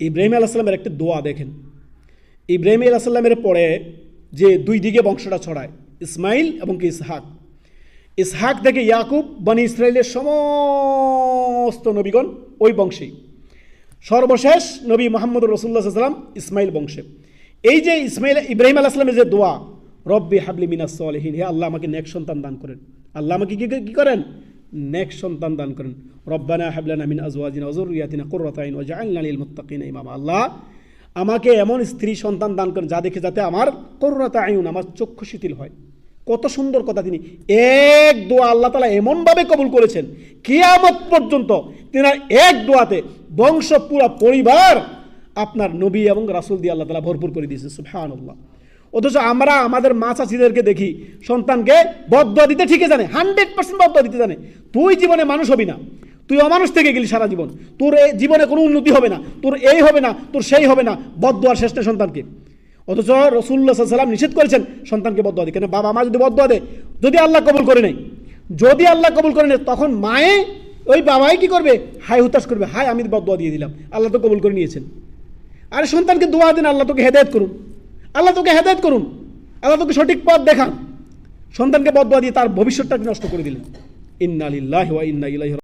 ইব্রাহিম আলাইহিস সালামের একটা দোয়া দেখেন। ইব্রাহিম আলাইহিস সালামের পরে যে দুই দিকে বংশটা ছড়ায়, ইসমাইল এবং কি ইসহাক। ইসহাক থেকে ইয়াকুব, বনি ইসরায়েলের সমস্ত নবীগণ ওই বংশেই। সর্বশেষ নবী মুহাম্মদ রাসূলুল্লাহ সাল্লাল্লাহু আলাইহি ওয়াসাল্লাম ইসমাইল বংশে। এই যে ইব্রাহিম আলাইহিস সালামের যে দোয়া, রব্বি হাবলি মিনাস সলিহিন, হে আল্লাহ আমাকে নেক সন্তান দান করেন। আল্লাহ আমাকে কি করেন? নেক সন্তান দান করেন। রব্বানা হাব লানা মিন আজওয়াজিনা ওয়া যুররিয়াতিনা কুররাতা আইন ওয়াজআলনা লিল মুত্তাকিনা ইমামা। আল্লাহ আমাকে এমন স্ত্রী সন্তান দান করেন যা দেখে যাতে আমার কুররাতা আইন, আমার চক্ষু শিথিল হয়। কত সুন্দর কথা! তিনি এক দোয়া আল্লাহ তাআলা এমনভাবে কবুল করেছেন, কিয়ামত পর্যন্ত তিনি এক দোয়াতে বংশ পুরা পরিবার আপনার নবী এবং রাসূল দিয়ে আল্লাহ তাআলা ভরপুর করে দিয়েছেন। সুবহানাল্লাহ। অথচ আমরা আমাদের মা চাচিদেরকে দেখি সন্তানকে বদদোয়া দিতে ঠিকই জানে, 100% বদদোয়া দিতে জানে। তুই জীবনে মানুষ হবি না, তুই অমানুষ থেকে গেলি সারা জীবন, তোর এই জীবনে কোনো উন্নতি হবে না, তোর এই হবে না, তোর সেই হবে না, বদদোয়ার শেষ নেই সন্তানকে। অথচ রাসূলুল্লাহ সাল্লাল্লাহু আলাইহি ওয়াসাল্লাম নিষেধ করেছেন সন্তানকে বদদোয়া দিতে। কেন? বাবা মা যদি বদদোয়া দেয়, যদি আল্লাহ কবুল করে নেয়, তখন মায়ে ওই বাবাই কি করবে? হাই হুতাশ করবে, হাই আমি বদদোয়া দিয়ে দিলাম, আল্লাহ তো কবুল করে নিয়েছেন। আরে সন্তানকে দোয়া দিন, আল্লাহ তোকে হেদায়েত করুন, আল্লাহ তোকে সঠিক পথ দেখান। সন্তানকে বদদোয়া দিয়ে তার ভবিষ্যৎটাকে নষ্ট করে দিলেন। ইন্না লিল্লাহি ওয়া ইন্না ইলাইহি